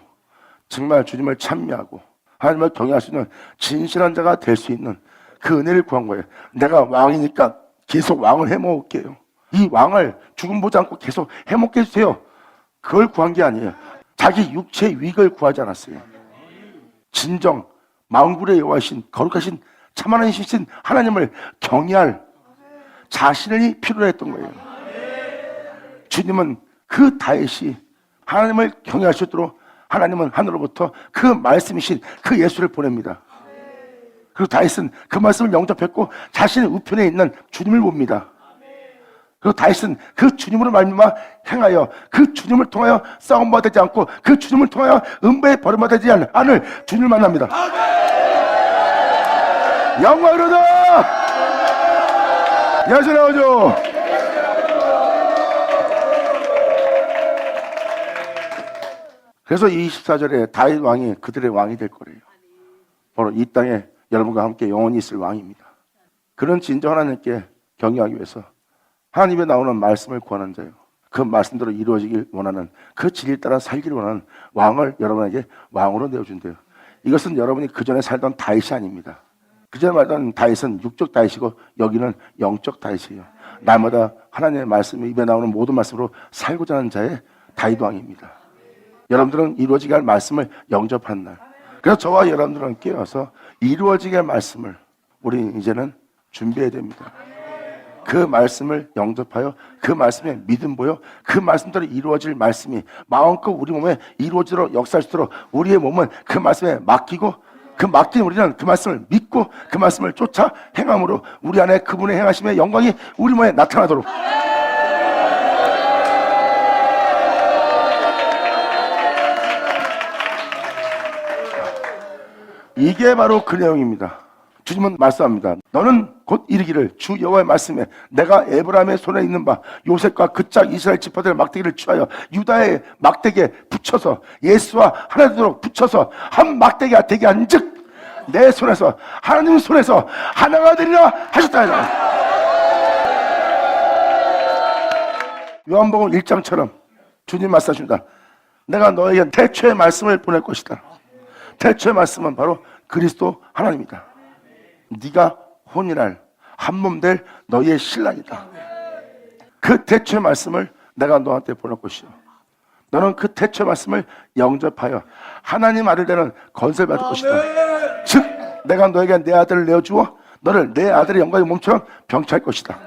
정말 주님을 찬미하고 하나님을 경외할 수 있는 진실한 자가 될 수 있는 그 은혜를 구한 거예요. 내가 왕이니까 계속 왕을 해먹을게요. 이 왕을 죽음 보지 않고 계속 해먹게 해주세요. 그걸 구한 게 아니에요. 자기 육체의 유익을 구하지 않았어요. 진정 만군의 여호와이신 거룩하신 참 하나님이신 하나님을 경외할 자신이 필요로 했던 거예요. 주님은 그 다윗이 하나님을 경외할 수 있도록 하나님은 하늘로부터 그 말씀이신 그 예수를 보냅니다. 그리고 다윗은 그 말씀을 영접했고 자신의 우편에 있는 주님을 봅니다. 그리고 다윗은 그 주님으로 말미암아 행하여 그 주님을 통하여 싸움받아 되지 않고 그 주님을 통하여 음배에 버림받아 되지 않을 주님을 만납니다. 영광으로다 예수 나오죠. 그래서 24절에 다윗 왕이 그들의 왕이 될 거래요. 바로 이 땅에 여러분과 함께 영원히 있을 왕입니다. 그런 진정 하나님께 경외하기 위해서 하나님에 나오는 말씀을 구하는 자요, 그 말씀대로 이루어지길 원하는, 그 진리를 따라 살기를 원하는 왕을 여러분에게 왕으로 내어준대요. 이것은 여러분이 그전에 살던 다윗이 아닙니다. 그전에 말던 다윗은 육적 다윗이고 여기는 영적 다윗이에요. 날마다 하나님의 말씀이 입에 나오는 모든 말씀으로 살고자 하는 자의 다윗 왕입니다. 여러분들은 이루어지게 할 말씀을 영접하는 날, 그래서 저와 여러분들은 깨어서 이루어지게 할 말씀을 우리 이제는 준비해야 됩니다. 그 말씀을 영접하여 그 말씀에 믿음 보여 그 말씀대로 이루어질 말씀이 마음껏 우리 몸에 이루어지도록 역사할 수 있도록 우리의 몸은 그 말씀에 맡기고, 그 맡긴 우리는 그 말씀을 믿고 그 말씀을 쫓아 행함으로 우리 안에 그분의 행하심의 영광이 우리 몸에 나타나도록. 이게 바로 그 내용입니다. 주님은 말씀합니다. 너는 곧 이르기를 주 여호와의 말씀에 내가 에브라임의 손에 있는 바 요셉과 그 짝 이스라엘 지파들의 막대기를 취하여 유다의 막대기에 붙여서 예수와 하나 되도록 붙여서 한 막대기가 되게 한즉 내 손에서 하나님 손에서 하나가 되리라 하셨다. 요한복음 1장처럼 주님 말씀하십니다. 내가 너에게 태초의 말씀을 보낼 것이다. 태초의 말씀은 바로 그리스도 하나님이다. 네가 혼인할 한 몸 될 너희의 신랑이다. 그 태초의 말씀을 내가 너한테 보낼 것이요, 너는 그 태초의 말씀을 영접하여 하나님 아들 되는 건설을 받을 것이다. 즉 내가 너에게 내 아들을 내어주어 너를 내 아들의 영광의 몸처럼 병치할 것이다.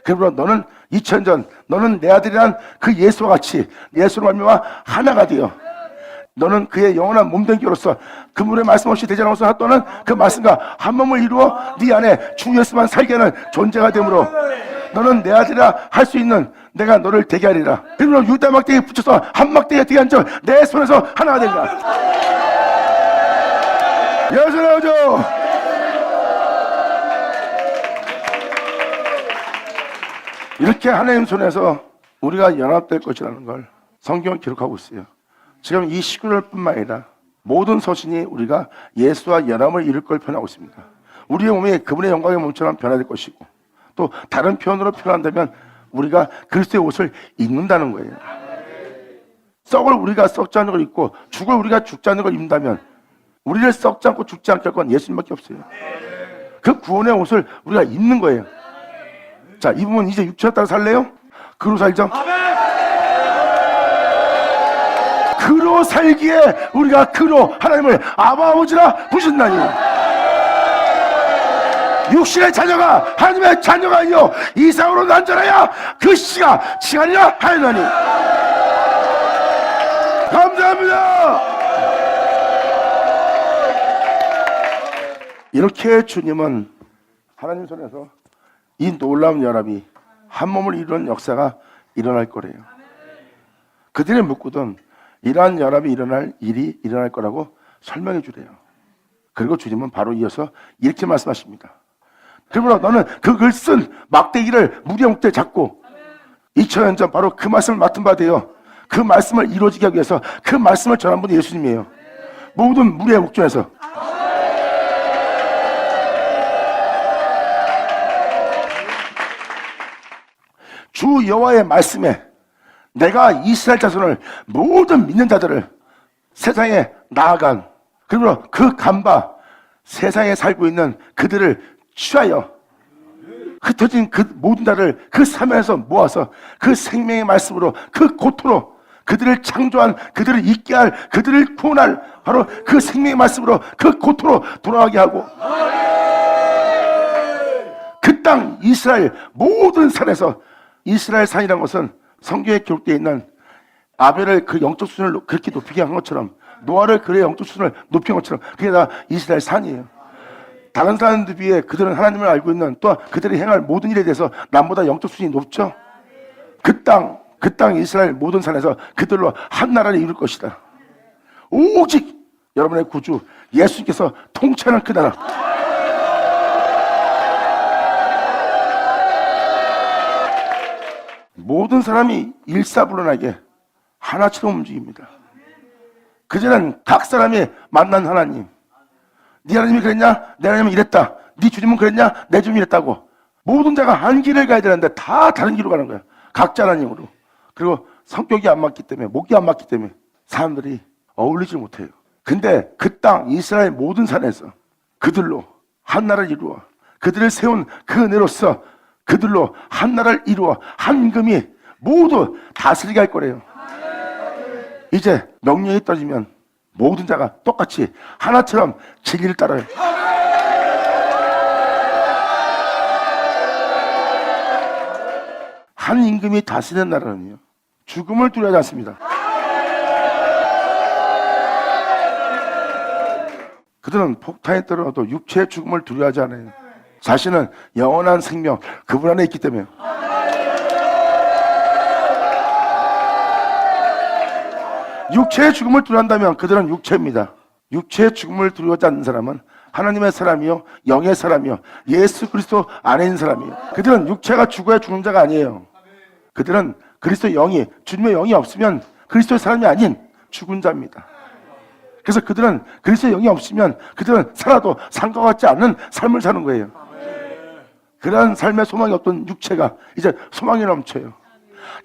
그러므로 너는 2000전 너는 내 아들이란 그 예수와 같이 예수로 말미암아 하나가 되어 너는 그의 영원한 몸된 교로서 그분의 말씀 없이 되지 않아서 또는 그 말씀과 한 몸을 이루어 네 안에 주 예수만 살게 하는 존재가 되므로 너는 내 아들이라 할 수 있는 내가 너를 되게 하리라. 그러므로 유다 막대기에 붙여서 한 막대기에 되게 한적 내 손에서 하나가 되리라. 여기서 나오죠. 이렇게 하나님 손에서 우리가 연합될 것이라는 걸 성경은 기록하고 있어요. 지금 이 19절뿐만 아니라 모든 서신이 우리가 예수와 연합을 이룰 걸 표현하고 있습니다. 우리의 몸이 그분의 영광의 몸처럼 변화될 것이고, 또 다른 표현으로 표현한다면 우리가 그리스도의 옷을 입는다는 거예요. 썩을 우리가 썩지 않는 걸 입고 죽을 우리가 죽지 않는 걸 입는다면 우리를 썩지 않고 죽지 않게 할 건 예수님밖에 없어요. 그 구원의 옷을 우리가 입는 거예요. 자, 입으면 이제 육체에 따라 살래요? 그로 살죠? 그로 살기에 우리가 그로 하나님을 아버지라 부르신다니. 육신의 자녀가 하나님의 자녀가 아니요 이상으로 난전하여 그 씨가 칭하리라 하였나니. 감사합니다. 이렇게 주님은 하나님 손에서 이 놀라운 연합이 한 몸을 이루는 역사가 일어날 거래요. 그들이 묻거든 이러한 연합이 일어날 일이 일어날 거라고 설명해 주래요. 그리고 주님은 바로 이어서 이렇게 말씀하십니다. 그러므로 너는 그 글 쓴 막대기를 무리의 목대에 잡고 2000년 전 바로 그 말씀을 맡은 바 되어 그 말씀을 이루어지게 하기 위해서 그 말씀을 전한 분이 예수님이에요. 모든 무리의 목전에서. 주 여호와의 말씀에 내가 이스라엘 자손을 모든 믿는 자들을 세상에 나아간, 그리고 그 간바 세상에 살고 있는 그들을 취하여 흩어진 그 모든 자를 그 사면에서 모아서 그 생명의 말씀으로 그 고토로 그들을 창조한, 그들을 있게 할, 그들을 구원할 바로 그 생명의 말씀으로 그 고토로 돌아가게 하고 그 땅 이스라엘 모든 산에서, 이스라엘 산이라는 것은 성경에 기록되어 있는 아벨을 그 영적 수준을 그렇게 높이게 한 것처럼, 노아를 그의 영적 수준을 높인 것처럼 그게 다 이스라엘 산이에요. 다른 사람들 비해 그들은 하나님을 알고 있는, 또 그들이 행할 모든 일에 대해서 남보다 영적 수준이 높죠. 그 땅 이스라엘 모든 산에서 그들로 한 나라를 이룰 것이다. 오직 여러분의 구주 예수님께서 통치하는 그 나라. 모든 사람이 일사불란하게 하나처럼 움직입니다. 그전엔 각 사람이 만난 하나님. 네 하나님이 그랬냐? 내 하나님은 이랬다. 네 주님은 그랬냐? 내 주님이 이랬다고. 모든 자가 한 길을 가야 되는데 다 다른 길로 가는 거야. 각자 하나님으로. 그리고 성격이 안 맞기 때문에, 목이 안 맞기 때문에 사람들이 어울리지 못해요. 근데 그 땅 이스라엘 모든 산에서 그들로 한 나라를 이루어 그들을 세운 그 은혜로서 그들로 한 나라를 이루어 한 임금이 모두 다스리게 할 거래요. 이제 명령이 떨어지면 모든 자가 똑같이 하나처럼 진리를 따라요. 한 임금이 다스리는 나라는요, 죽음을 두려워하지 않습니다. 그들은 폭탄이 떨어져도 육체의 죽음을 두려워하지 않아요. 자신은 영원한 생명, 그분 안에 있기 때문에. 육체의 죽음을 두려워한다면 그들은 육체입니다. 육체의 죽음을 두려워하지 않는 사람은 하나님의 사람이요, 영의 사람이요, 예수 그리스도 안에 있는 사람이에요. 그들은 육체가 죽어야 죽는 자가 아니에요. 그들은 그리스도의 영이, 주님의 영이 없으면 그리스도의 사람이 아닌 죽은 자입니다. 그래서 그들은 그리스도의 영이 없으면 그들은 살아도 상과 같지 않는 삶을 사는 거예요. 그러한 삶의 소망이 없던 육체가 이제 소망이 넘쳐요.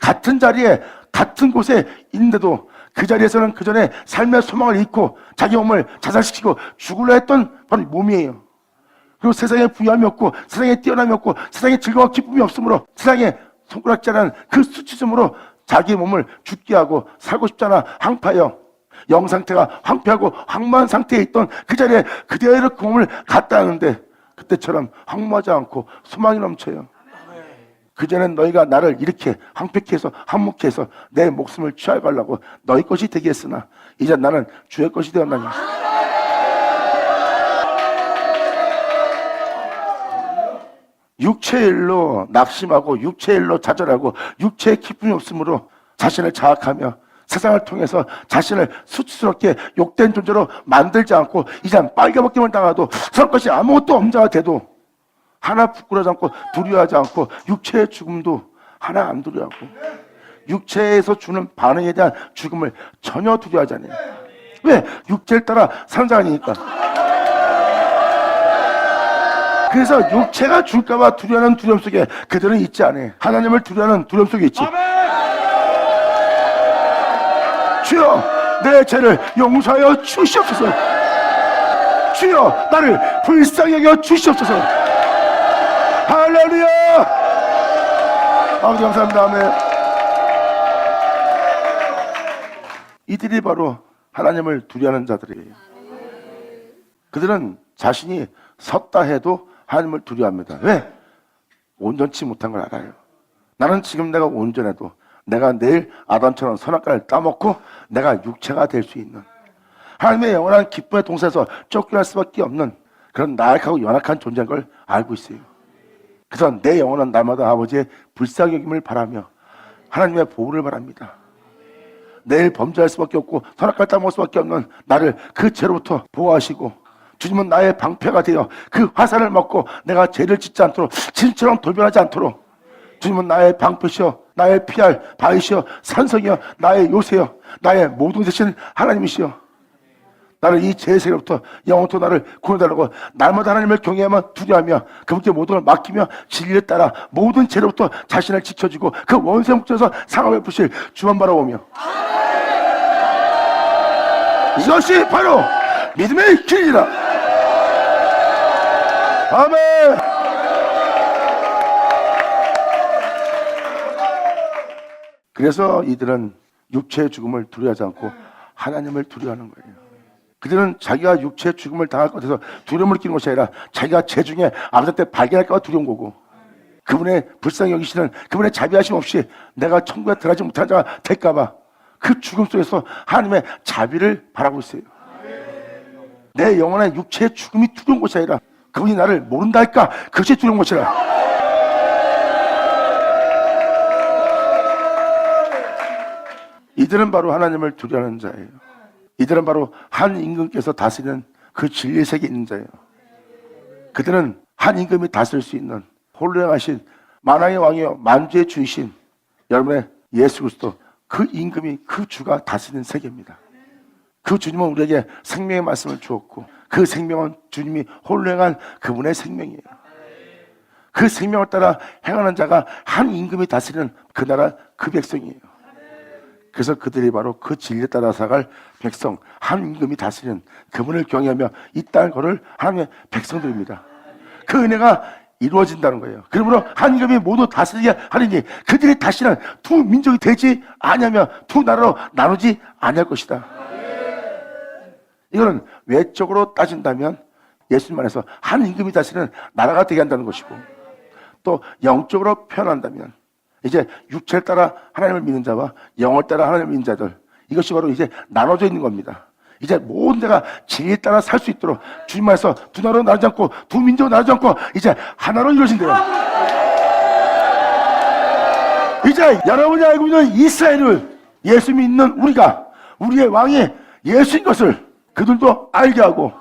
같은 자리에 같은 곳에 있는데도 그 자리에서는 그 전에 삶의 소망을 잃고 자기 몸을 자살시키고 죽으려 했던 바로 몸이에요. 그리고 세상에 부유함이 없고 세상에 뛰어남이 없고 세상에 즐거움과 기쁨이 없으므로 세상에 손가락질하는 그 수치심으로 자기 몸을 죽게 하고 살고 싶잖아 황파여 영 상태가 황폐하고 황무한 상태에 있던 그 자리에 그대로 그 몸을 갖다 하는데 그때처럼 황무하지 않고 소망이 넘쳐요. 그전엔 너희가 나를 이렇게 황폐케 해서 한묵케 해서 내 목숨을 취하려고 너희 것이 되게 했으나 이제 나는 주의 것이 되었나니. 육체의 일로 낙심하고 육체의 일로 좌절하고 육체의 기쁨이 없으므로 자신을 자학하며 세상을 통해서 자신을 수치스럽게 욕된 존재로 만들지 않고 이제 빨개벗김을 당하도 설 것이 아무것도 없는 자가 돼도 하나 부끄러워하지 않고 두려워하지 않고 육체의 죽음도 하나 안 두려워하고 육체에서 주는 반응에 대한 죽음을 전혀 두려워하지 않아요. 왜? 육체를 따라 사는 자가 아니니까. 그래서 육체가 줄까봐 두려워하는 두려움 속에 그들은 있지 않아요. 하나님을 두려워하는 두려움 속에 있지. 주여 내 죄를 용서하여 주시옵소서. 주여 나를 불쌍히 여겨 주시옵소서. 할렐루야. 아버지 감사합니다. 아멘. 이들이 바로 하나님을 두려워하는 자들이에요. 그들은 자신이 섰다 해도 하나님을 두려워합니다. 왜? 온전치 못한 걸 알아요. 나는 지금 내가 온전해도 내가 내일 아담처럼 선악과를 따먹고 내가 육체가 될 수 있는 하나님의 영원한 기쁨의 동산에서 쫓겨날 수밖에 없는 그런 나약하고 연약한 존재인 걸 알고 있어요. 그래서 내 영혼은 날마다 아버지의 불쌍히 여김을 바라며 하나님의 보호를 바랍니다. 내일 범죄할 수밖에 없고 선악과를 따먹을 수밖에 없는 나를 그 죄로부터 보호하시고 주님은 나의 방패가 되어 그 화살을 먹고 내가 죄를 짓지 않도록 진처럼 돌변하지 않도록 주님은 나의 방패시여 나의 피할 바위시여 산성이여 나의 요새여 나의 모든 되신 하나님이시여 나를 이 죄의 세계로부터 영원토록 나를 구원해달라고 날마다 하나님을 경외하며 두려워하며 그분께 모든 걸 맡기며 진리를 따라 모든 죄로부터 자신을 지켜주고 그 원수의 목전에서 상함을 부실 주만 바라보며 이것이 바로 믿음의 길이라. 아멘. 그래서 이들은 육체의 죽음을 두려워하지 않고 하나님을 두려워하는 거예요. 그들은 자기가 육체의 죽음을 당할 것 같아서 두려움을 느끼는 것이 아니라 자기가 죄 중에 아버지한테 발견할까 봐 두려운 거고 그분의 불쌍히 여기시는 그분의 자비하심 없이 내가 천국에 들어가지 못한 자가 될까 봐 그 죽음 속에서 하나님의 자비를 바라고 있어요. 내 영혼의 육체의 죽음이 두려운 것이 아니라 그분이 나를 모른다 할까 그것이 두려운 것이라. 이들은 바로 하나님을 두려워하는 자예요. 이들은 바로 한 임금께서 다스리는 그 진리의 세계에 있는 자예요. 그들은 한 임금이 다스릴 수 있는 홀로 행하신 만왕의 왕이요 만주의 주이신 여러분의 예수 그리스도 그 임금이 그 주가 다스리는 세계입니다. 그 주님은 우리에게 생명의 말씀을 주었고 그 생명은 주님이 홀로 행한 그분의 생명이에요. 그 생명을 따라 행하는 자가 한 임금이 다스리는 그 나라 그 백성이에요. 그래서 그들이 바로 그 진리에 따라 살아갈 백성, 한 임금이 다스리는 그분을 경외하며 이 땅을 걸을 하나님의 백성들입니다. 그 은혜가 이루어진다는 거예요. 그러므로 한 임금이 모두 다스리게 하리니 그들이 다시는 두 민족이 되지 아니하며 두 나라로 나누지 아니할 것이다. 이거는 외적으로 따진다면 예수님 안에서 한 임금이 다스리는 나라가 되게 한다는 것이고, 또 영적으로 표현한다면 이제 육체를 따라 하나님을 믿는 자와 영을 따라 하나님을 믿는 자들, 이것이 바로 이제 나눠져 있는 겁니다. 이제 모든 데가 진리에 따라 살 수 있도록 주님 안에서 두 나라로 나누지 않고 두 민족으로 나누지 않고 이제 하나로 이루어진대요. 이제 여러분이 알고 있는 이스라엘을 예수 믿는 우리가 우리의 왕이 예수인 것을 그들도 알게 하고,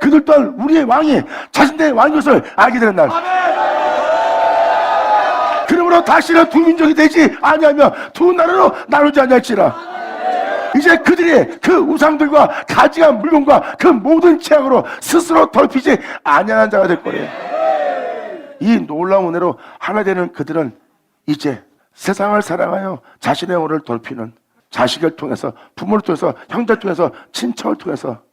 그들 또한 우리의 왕이 자신들의 왕인 것을 알게 되는 날, 그러므로 다시는 두 민족이 되지 아니하며 두 나라로 나누지 아니할지라. 이제 그들이 그 우상들과 가지한 물건과 그 모든 죄악으로 스스로 더럽히지 아니하는 자가 될 거예요. 이 놀라운 은혜로 하나 되는 그들은 이제 세상을 사랑하여 자신의 영혼을 더럽히는 자식을 통해서, 부모를 통해서, 형제를 통해서, 친척을 통해서,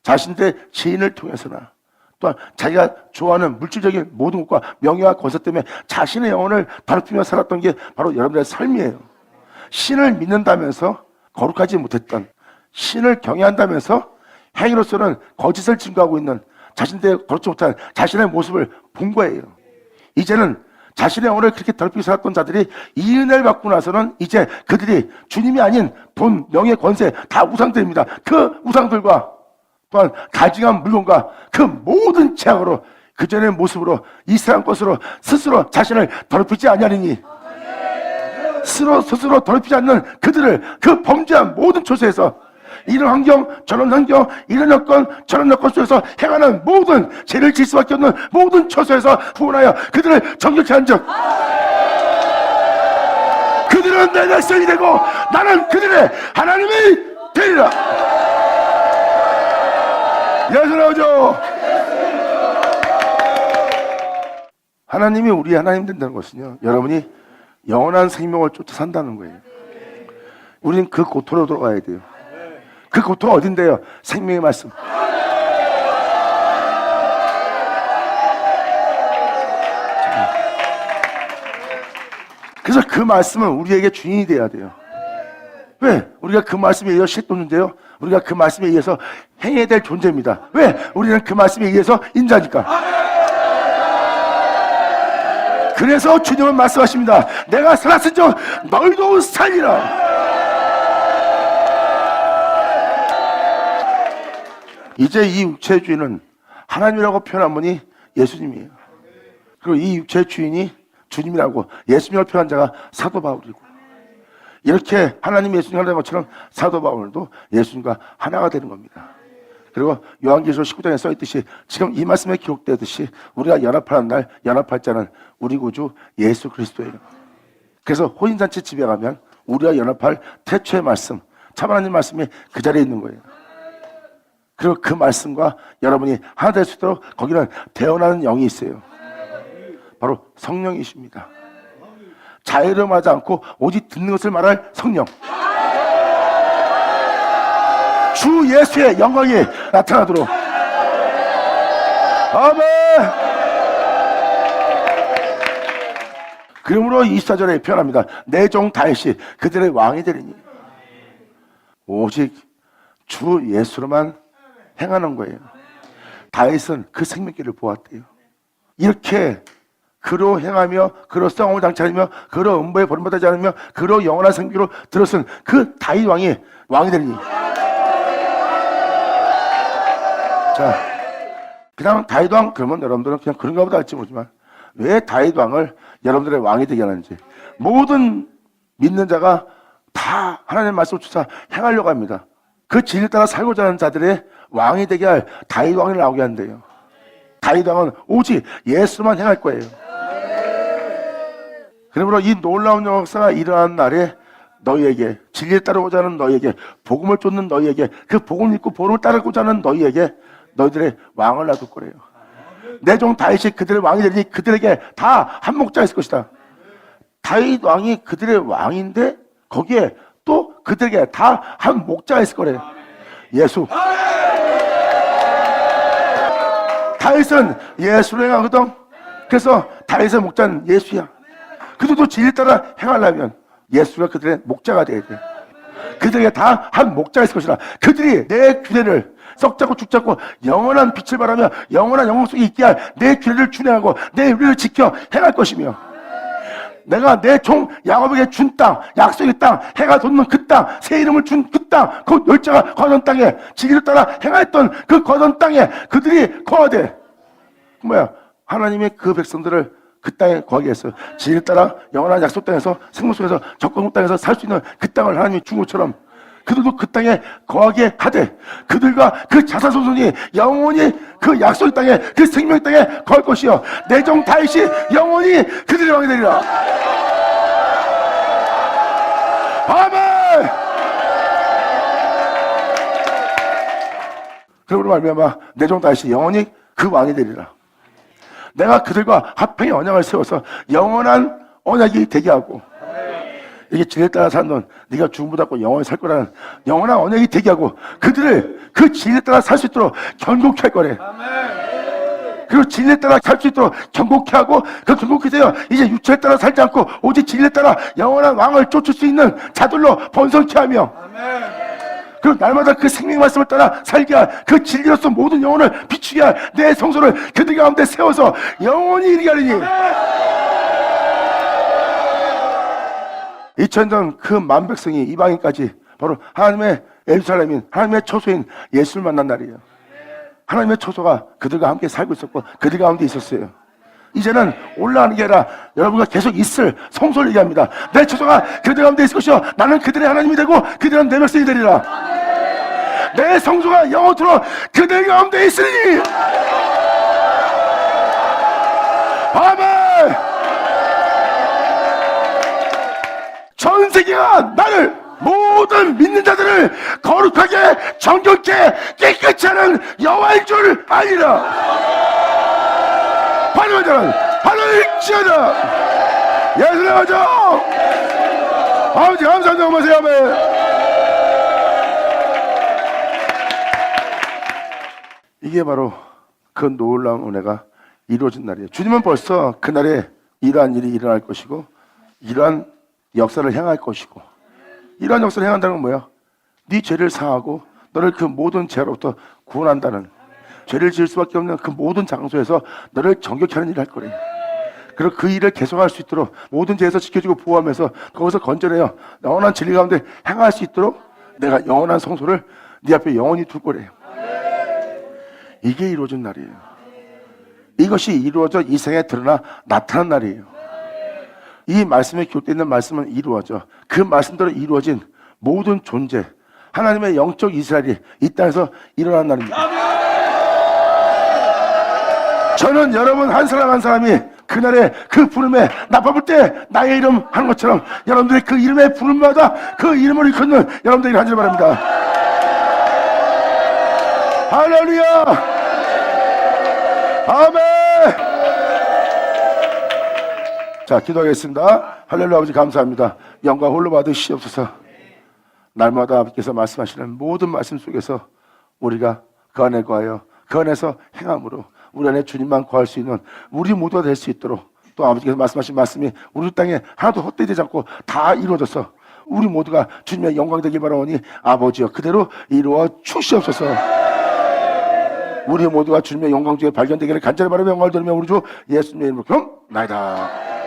자신들의 지인을 통해서나 또한 자기가 좋아하는 물질적인 모든 것과 명예와 권세 때문에 자신의 영혼을 더럽히며 살았던 게 바로 여러분들의 삶이에요. 신을 믿는다면서 거룩하지 못했던, 신을 경외한다면서 행위로서는 거짓을 증거하고 있는 자신들의 거룩지 못한 자신의 모습을 본 거예요. 이제는 자신의 영혼을 그렇게 더럽히고 살았던 자들이 이 은혜를 받고 나서는 이제 그들이 주님이 아닌 돈, 명예, 권세 다 우상들입니다. 그 우상들과 또한 가증한 물건과 그 모든 죄악으로 그전의 모습으로 이 세상 것으로 스스로 자신을 더럽히지 아니하리니, 스스로 더럽히지 않는 그들을 그 범죄한 모든 처소에서, 이런 환경 저런 환경, 이런 여건 저런 여건 속에서 행하는 모든 죄를 질 수밖에 없는 모든 처소에서 구원하여 그들을 정결케 한즉 그들은 내 백성이 되고 나는 그들의 하나님이 되리라. 예수 나오죠. 하나님이 우리 하나님 된다는 것은요, 여러분이 영원한 생명을 쫓아 산다는 거예요. 우리는 그 고토로 들어가야 돼요. 그 고토가 어딘데요? 생명의 말씀. 그래서 그 말씀은 우리에게 주인이 돼야 돼요. 왜? 우리가 그 말씀에 의해서 실도는데요, 우리가 그 말씀에 의해서 행해야 될 존재입니다. 왜? 우리는 그 말씀에 의해서 인자니까. 그래서 주님은 말씀하십니다. 내가 살았은즉 너희도 살리라. 이제 이 육체의 주인은 하나님이라고 표현한 분이 예수님이에요. 그리고 이 육체의 주인이 주님이라고 예수님을 표현한 자가 사도 바울이고, 이렇게 하나님 예수님 하나된 것처럼 사도 바울도 예수님과 하나가 되는 겁니다. 그리고 요한계시록 19장에 써있듯이 지금 이 말씀에 기록되듯이 우리가 연합하는 날 연합할 자는 우리 구주 예수 그리스도예요. 그래서 혼인잔치 집에 가면 우리가 연합할 태초의 말씀, 참 하나님 말씀이 그 자리에 있는 거예요. 그리고 그 말씀과 여러분이 하나 될 수 있도록 거기는 대언하는 영이 있어요. 바로 성령이십니다. 자유로움하지 않고 오직 듣는 것을 말할 성령, 주 예수의 영광이 나타나도록. 아멘. 그러므로 24절에 표현합니다. 내 종 다윗이 그들의 왕이 되리니. 오직 주 예수로만 행하는 거예요. 다윗은 그 생명길을 보았대요. 이렇게 그로 행하며 그로 성함을 장차하며 그로 음부에 버림받지 않으며 그로 영원한 생기로 들어선 그 다윗 왕이 되리니. 자, 그냥 다윗 왕 그러면 여러분들은 그냥 그런가 보다 할지 모르지만 왜 다윗 왕을 여러분들의 왕이 되게 하는지, 모든 믿는 자가 다 하나님의 말씀을 주사 행하려고 합니다. 그 진리에 따라 살고자 하는 자들의 왕이 되게 할 다윗 왕을 나오게 한대요. 다윗 왕은 오직 예수만 행할 거예요. 그러므로 이 놀라운 역사가 일어난 날에 너희에게, 진리를 따르고자 하는 너희에게, 복음을 쫓는 너희에게, 그 복음을 믿고 복음을 따르고자 하는 너희에게 너희들의 왕을 놔둘 거래요. 내 종 다윗이 그들의 왕이 되니 그들에게 다 한 목자가 있을 것이다. 다윗 왕이 그들의 왕인데 거기에 또 그들에게 다 한 목자가 있을 거래요. 예수. 다윗은 예수를 행하거든. 그래서 다윗의 목자는 예수야. 그들도 진리 따라 행하려면 예수가 그들의 목자가 돼야 돼. 그들에게 다 한 목자가 있을 것이라. 그들이 내 규례를 썩자고 죽자고 영원한 빛을 바라며 영원한 영광 속에 있게 할 내 규례를 준행하고 내 윤리를 지켜 행할 것이며, 내가 내 종 야곱에게 준 땅, 약속의 땅, 해가 돋는 그 땅, 새 이름을 준 그 땅, 그 열자가 거던 땅에 진리를 따라 행하였던 그 거던 땅에 그들이 거하되, 하나님의 그 백성들을 그 땅에 거하게 했어요. 진리를 따라 영원한 약속 땅에서, 생명 속에서, 적국 땅에서 살 수 있는 그 땅을 하나님이 준 것처럼 그들도 그 땅에 거하게 하되, 그들과 그 자손이 영원히 그 약속의 땅에, 그 생명의 땅에 거할 것이요, 내 종 다윗이 영원히 그들의 왕이 되리라. 아멘. 그러므로 말미암아 내 종 다윗이 영원히 그 왕이 되리라. 내가 그들과 화평의 언약을 세워서 영원한 언약이 되게 하고, 이게 진리에 따라 사는 넌 네가 죽음보다 영원히 살 거라는 영원한 언약이 되게 하고, 그들을 그 진리에 따라 살 수 있도록 견고케 할 거래. 그리고 진리에 따라 살 수 있도록 견고케 하고, 그 견고케 되어 이제 유체에 따라 살지 않고 오직 진리에 따라 영원한 왕을 쫓을 수 있는 자들로 번성케 하며, 그리고 날마다 그 생명 말씀을 따라 살게 할, 그 진리로서 모든 영혼을 비추게 할 내 성소를 그들 가운데 세워서 영원히 이르게 하리니, 2000년 그 만백성이 이방인까지 바로 하나님의 예루살렘인, 하나님의 처소인 예수를 만난 날이에요. 하나님의 처소가 그들과 함께 살고 있었고 그들 가운데 있었어요. 이제는 올라가는 게 아니라 여러분과 계속 있을 성소를 얘기합니다. 내 처소가 그들 가운데 있을 것이요, 나는 그들의 하나님이 되고 그들은 내 백성이 되리라. 내 성소가 영원토록 그들 가운데 있으니. 아멘. 전 세계가 나를, 모든 믿는 자들을 거룩하게 정결케 깨끗이 하는 여호와인 줄 알리라. 받는 자는 받을지어다. 예수의 아버지, 아버지 감사합니다. 고마세요. 아멘. 이게 바로 그 놀라운 은혜가 이루어진 날이에요. 주님은 벌써 그날에 이러한 일이 일어날 것이고 이러한 역사를 행할 것이고, 이러한 역사를 행한다는 건 뭐야? 네 죄를 사하고 너를 그 모든 죄로부터 구원한다는, 죄를 지을 수밖에 없는 그 모든 장소에서 너를 정결케 하는 일을 할 거래요. 그리고 그 일을 계속할 수 있도록 모든 죄에서 지켜주고 보호하면서 거기서 건져내어 영원한 진리 가운데 행할 수 있도록 내가 영원한 성소를 네 앞에 영원히 둘 거래요. 이게 이루어진 날이에요. 이것이 이루어져 이 생에 드러나 나타난 날이에요. 이 말씀에 기록되어 있는 말씀은 이루어져, 그 말씀대로 이루어진 모든 존재, 하나님의 영적 이스라엘이 이 땅에서 일어난 날입니다. 저는 여러분 한 사람 한 사람이 그날의 그 부름에 나팔불 때 나의 이름 하는 것처럼 여러분들이 그 이름의 부름마다 그 이름을 일컫는 여러분들이 하시길 바랍니다. 할렐루야. 아멘. 자, 기도하겠습니다. 할렐루야. 아버지 감사합니다. 영광 홀로 받으시옵소서. 날마다 아버지께서 말씀하시는 모든 말씀 속에서 우리가 그 안에 거하여 그 안에서 행함으로 우리 안에 주님만 거할 수 있는 우리 모두가 될 수 있도록, 또 아버지께서 말씀하신 말씀이 우리 땅에 하나도 헛되지 않고 다 이루어져서 우리 모두가 주님의 영광 되길 바라오니 아버지여 그대로 이루어 주시옵소서. 우리 모두가 주님의 영광 중에 발견되기를 간절히 바라며 영광을 드리며 우리 주 예수님의 이름으로 그럼 나이다.